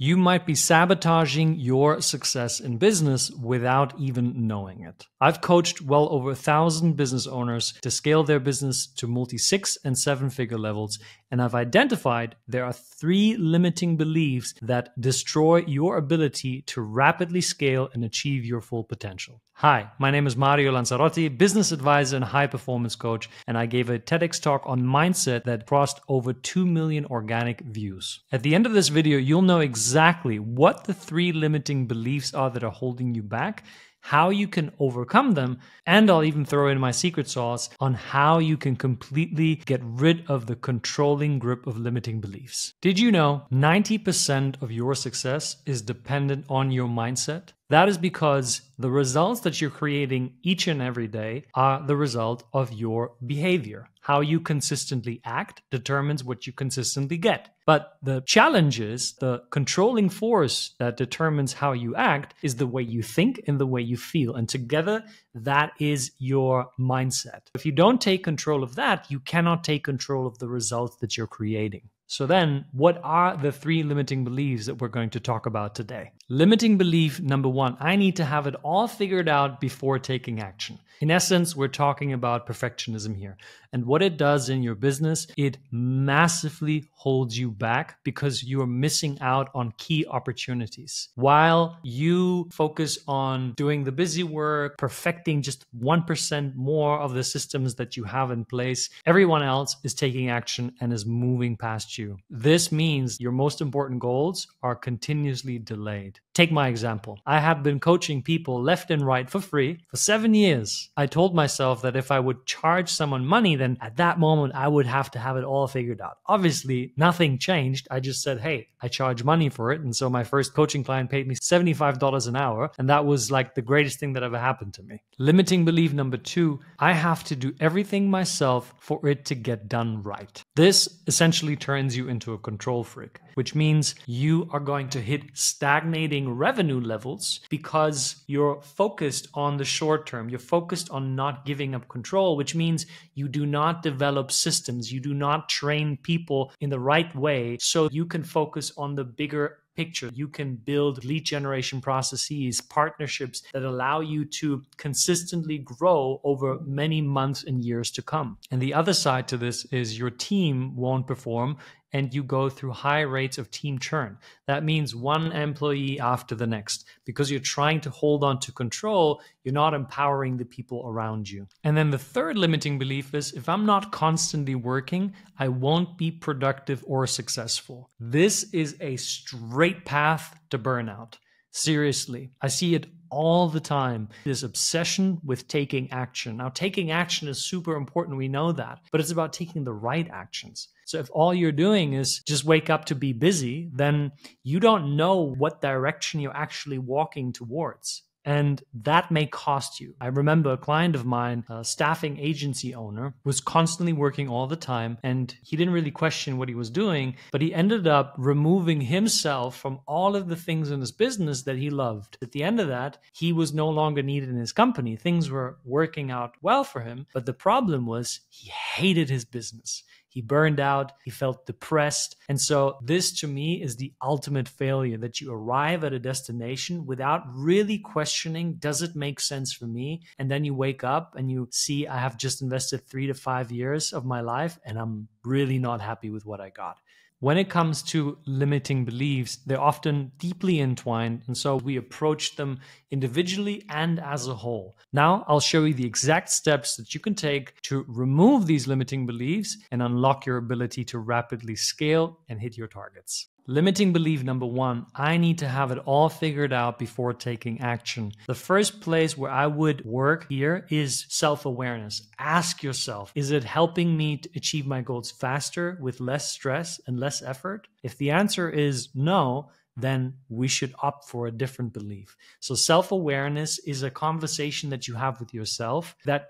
You might be sabotaging your success in business without even knowing it. I've coached well over 1,000 business owners to scale their business to multi-6 and 7-figure levels, and I've identified there are 3 limiting beliefs that destroy your ability to rapidly scale and achieve your full potential. Hi, my name is Mario Lanzarotti, business advisor and high performance coach, and I gave a TEDx talk on mindset that crossed over 2 million organic views. At the end of this video, you'll know exactly what the 3 limiting beliefs are that are holding you back, how you can overcome them, and I'll even throw in my secret sauce on how you can completely get rid of the controlling grip of limiting beliefs. Did you know 90% of your success is dependent on your mindset? That is because the results that you're creating each and every day are the result of your behavior. How you consistently act determines what you consistently get. But the challenge is the controlling force that determines how you act is the way you think and the way you feel. And together, that is your mindset. If you don't take control of that, you cannot take control of the results that you're creating. So then, what are the 3 limiting beliefs that we're going to talk about today? Limiting belief number 1, I need to have it all figured out before taking action. In essence, we're talking about perfectionism here. And what it does in your business, it massively holds you back because you are missing out on key opportunities. While you focus on doing the busy work, perfecting just 1% more of the systems that you have in place, everyone else is taking action and is moving past you. This means your most important goals are continuously delayed. Take my example. I have been coaching people left and right for free for 7 years. I told myself that if I would charge someone money, then at that moment I would have to have it all figured out. Obviously, nothing changed. I just said, hey, I charge money for it. And so my first coaching client paid me $75 an hour. And that was like the greatest thing that ever happened to me. Limiting belief number 2, I have to do everything myself for it to get done right. This essentially turns you into a control freak, which means you are going to hit stagnating revenue levels because you're focused on the short term. You're focused on not giving up control, which means you do not develop systems. You do not train people in the right way so you can focus on the bigger picture. You can build lead generation processes, partnerships that allow you to consistently grow over many months and years to come. And the other side to this is your team won't perform and you go through high rates of team churn. That means one employee after the next. Because you're trying to hold on to control, you're not empowering the people around you. And then the third limiting belief is, if I'm not constantly working, I won't be productive or successful. This is a straight path to burnout. Seriously, I see it all the time. This obsession with taking action. Now, taking action is super important. We know that, but it's about taking the right actions. So if all you're doing is just wake up to be busy, then you don't know what direction you're actually walking towards. And that may cost you. I remember a client of mine, a staffing agency owner, was constantly working all the time and he didn't really question what he was doing, but he ended up removing himself from all of the things in his business that he loved. At the end of that, he was no longer needed in his company. Things were working out well for him, but the problem was he hated his business. He burned out, he felt depressed. And so this to me is the ultimate failure, that you arrive at a destination without really questioning, does it make sense for me? And then you wake up and you see, I have just invested 3 to 5 years of my life and I'm really not happy with what I got. When it comes to limiting beliefs, they're often deeply entwined, and so we approach them individually and as a whole. Now, I'll show you the exact steps that you can take to remove these limiting beliefs and unlock your ability to rapidly scale and hit your targets. Limiting belief number 1, I need to have it all figured out before taking action. The first place where I would work here is self-awareness. Ask yourself, is it helping me to achieve my goals faster with less stress and less effort? If the answer is no, then we should opt for a different belief. So self-awareness is a conversation that you have with yourself that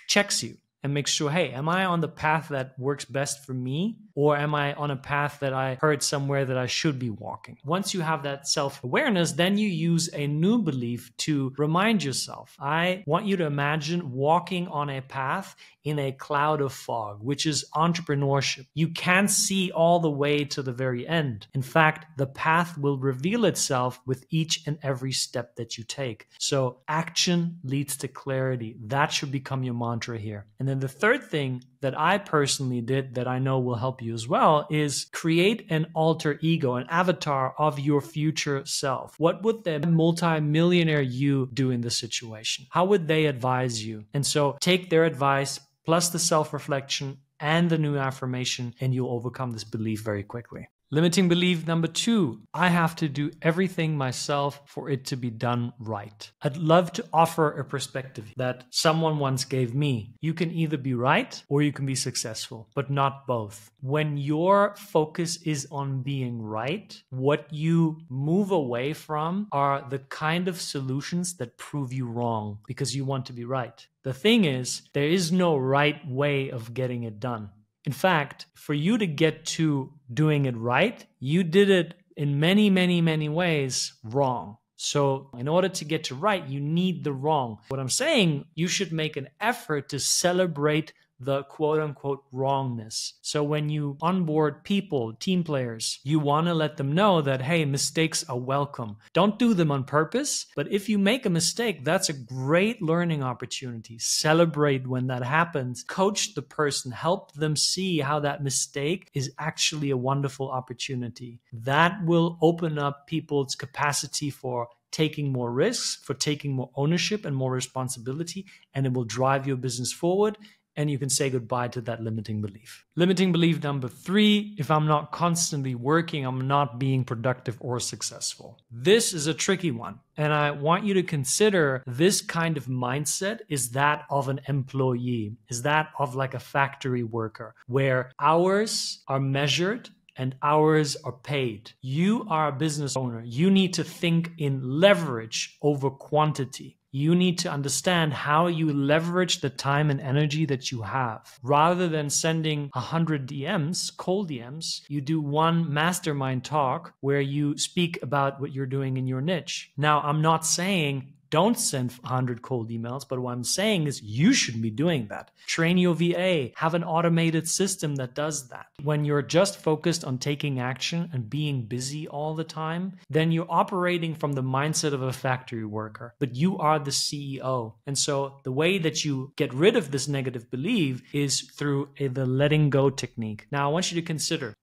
checks you and make sure, hey, am I on the path that works best for me? Or am I on a path that I heard somewhere that I should be walking? Once you have that self-awareness, then you use a new belief to remind yourself. I want you to imagine walking on a path in a cloud of fog, which is entrepreneurship. You can't see all the way to the very end. In fact, the path will reveal itself with each and every step that you take. So action leads to clarity. That should become your mantra here. And then the third thing that I personally did that I know will help you as well is create an alter ego, an avatar of your future self. What would the multi-millionaire you do in this situation? How would they advise you? And so take their advice plus the self-reflection and the new affirmation, and you'll overcome this belief very quickly. Limiting belief number 2, I have to do everything myself for it to be done right. I'd love to offer a perspective that someone once gave me. You can either be right or you can be successful, but not both. When your focus is on being right, what you move away from are the kind of solutions that prove you wrong because you want to be right. The thing is, there is no right way of getting it done. In fact, for you to get to doing it right, you did it in many, many, many ways wrong. So in order to get to right, you need the wrong. What I'm saying, you should make an effort to celebrate the quote unquote wrongness. So when you onboard people, team players, you want to let them know that, hey, mistakes are welcome. Don't do them on purpose, but if you make a mistake, that's a great learning opportunity. Celebrate when that happens. Coach the person, help them see how that mistake is actually a wonderful opportunity. That will open up people's capacity for taking more risks, for taking more ownership and more responsibility, and it will drive your business forward. And you can say goodbye to that limiting belief. Limiting belief number 3, if I'm not constantly working, I'm not being productive or successful. This is a tricky one. And I want you to consider this kind of mindset is that of an employee, is that of like a factory worker, where hours are measured and hours are paid. You are a business owner. You need to think in leverage over quantity. You need to understand how you leverage the time and energy that you have. Rather than sending 100 DMs, cold DMs, you do one mastermind talk where you speak about what you're doing in your niche. Now, I'm not saying don't send 100 cold emails, but what I'm saying is you should be doing that. Train your VA, have an automated system that does that. When you're just focused on taking action and being busy all the time, then you're operating from the mindset of a factory worker, but you are the CEO. And so the way that you get rid of this negative belief is through the letting go technique. Now, I want you to consider,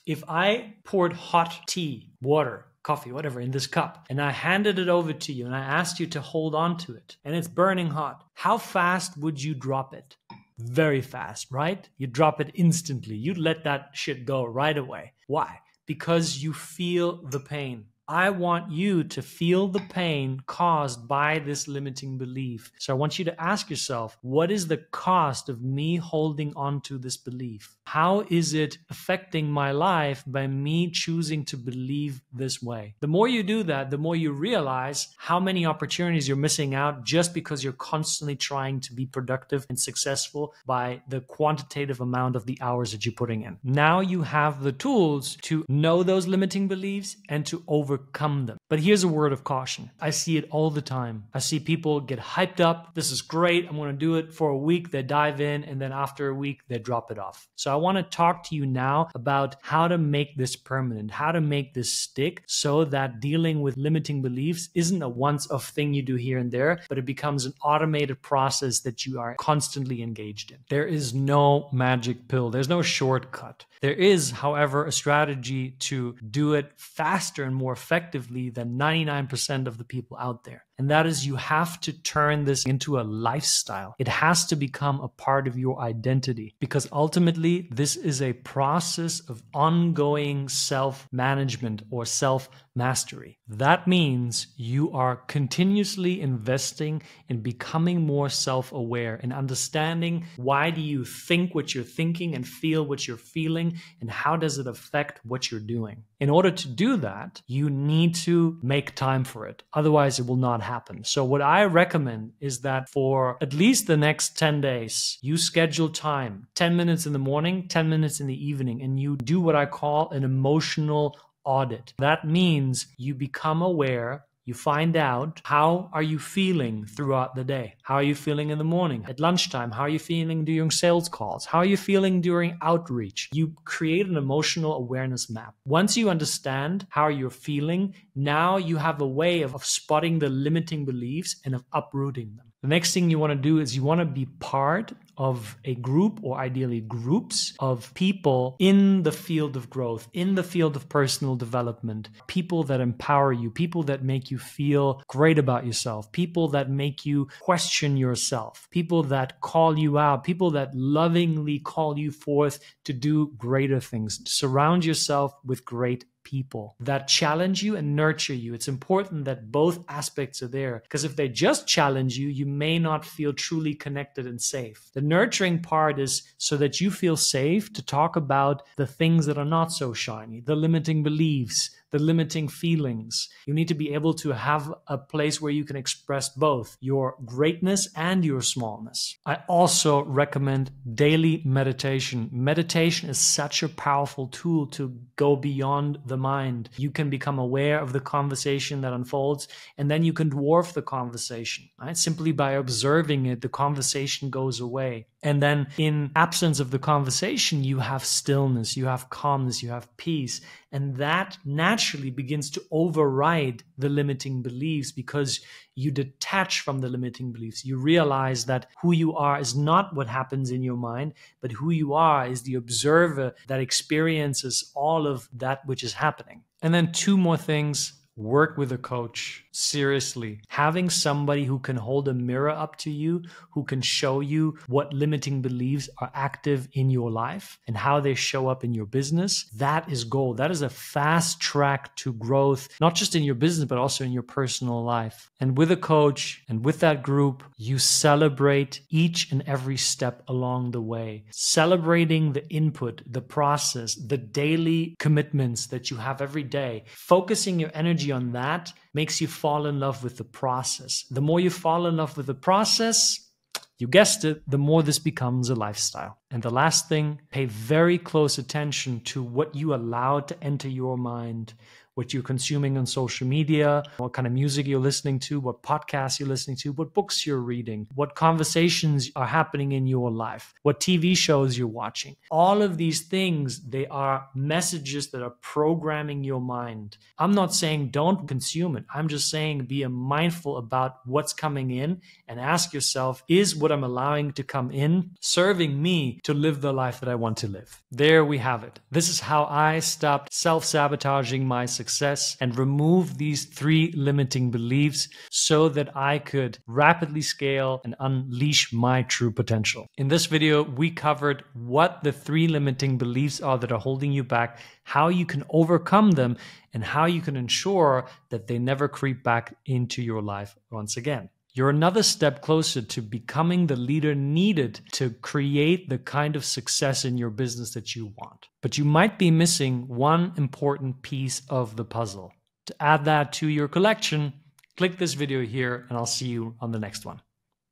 if I poured hot tea, water, coffee, whatever, in this cup, and I handed it over to you and I asked you to hold on to it and it's burning hot, how fast would you drop it? Very fast, right? You drop it instantly. You'd let that shit go right away. Why? Because you feel the pain. I want you to feel the pain caused by this limiting belief. So I want you to ask yourself, what is the cost of me holding on to this belief? How is it affecting my life by me choosing to believe this way? The more you do that, the more you realize how many opportunities you're missing out just because you're constantly trying to be productive and successful by the quantitative amount of the hours that you're putting in. Now you have the tools to know those limiting beliefs and to overcome them. But here's a word of caution. I see it all the time. I see people get hyped up. This is great. I'm going to do it for a week. They dive in, and then after a week, they drop it off. So I want to talk to you now about how to make this permanent, how to make this stick so that dealing with limiting beliefs isn't a once-off thing you do here and there, but it becomes an automated process that you are constantly engaged in. There is no magic pill. There's no shortcut. There is, however, a strategy to do it faster and more effectively than 99% of the people out there. And that is, you have to turn this into a lifestyle. It has to become a part of your identity, because ultimately this is a process of ongoing self-management or self-mastery. That means you are continuously investing in becoming more self-aware and understanding, why do you think what you're thinking and feel what you're feeling, and how does it affect what you're doing? In order to do that, you need to make time for it. Otherwise, it will not happen. happen. So what I recommend is that for at least the next 10 days, you schedule time, 10 minutes in the morning, 10 minutes in the evening, and you do what I call an emotional audit. That means you become aware. You find out, how are you feeling throughout the day? How are you feeling in the morning? At lunchtime, how are you feeling during sales calls? How are you feeling during outreach? You create an emotional awareness map. Once you understand how you're feeling, now you have a way of spotting the limiting beliefs and of uprooting them. The next thing you want to do is you want to be part of a group, or ideally groups of people in the field of growth, in the field of personal development, people that empower you, people that make you feel great about yourself, people that make you question yourself, people that call you out, people that lovingly call you forth to do greater things. Surround yourself with great people that challenge you and nurture you. It's important that both aspects are there, because if they just challenge you, you may not feel truly connected and safe. The nurturing part is so that you feel safe to talk about the things that are not so shiny, the limiting beliefs, the limiting feelings. You need to be able to have a place where you can express both your greatness and your smallness. I also recommend daily meditation. Meditation is such a powerful tool to go beyond the mind. You can become aware of the conversation that unfolds, and then you can dwarf the conversation, right? Simply by observing it, the conversation goes away. And then in absence of the conversation, you have stillness, you have calmness, you have peace. And that naturally begins to override the limiting beliefs, because you detach from the limiting beliefs. You realize that who you are is not what happens in your mind, but who you are is the observer that experiences all of that which is happening. And then two more things. Work with a coach. Seriously, having somebody who can hold a mirror up to you, who can show you what limiting beliefs are active in your life and how they show up in your business, that is gold. That is a fast track to growth, not just in your business, but also in your personal life. And with a coach and with that group, you celebrate each and every step along the way, celebrating the input, the process, the daily commitments that you have every day. Focusing your energy on that makes you fall in love with the process. The more you fall in love with the process, you guessed it, the more this becomes a lifestyle. And the last thing, pay very close attention to what you allow to enter your mind, what you're consuming on social media, what kind of music you're listening to, what podcasts you're listening to, what books you're reading, what conversations are happening in your life, what TV shows you're watching. All of these things, they are messages that are programming your mind. I'm not saying don't consume it. I'm just saying be mindful about what's coming in and ask yourself, is what I'm allowing to come in serving me to live the life that I want to live? There we have it. This is how I stopped self-sabotaging my success and removed these 3 limiting beliefs so that I could rapidly scale and unleash my true potential. In this video, we covered what the 3 limiting beliefs are that are holding you back, how you can overcome them, and how you can ensure that they never creep back into your life once again. You're another step closer to becoming the leader needed to create the kind of success in your business that you want. But you might be missing one important piece of the puzzle. To add that to your collection, click this video here and I'll see you on the next one.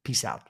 Peace out.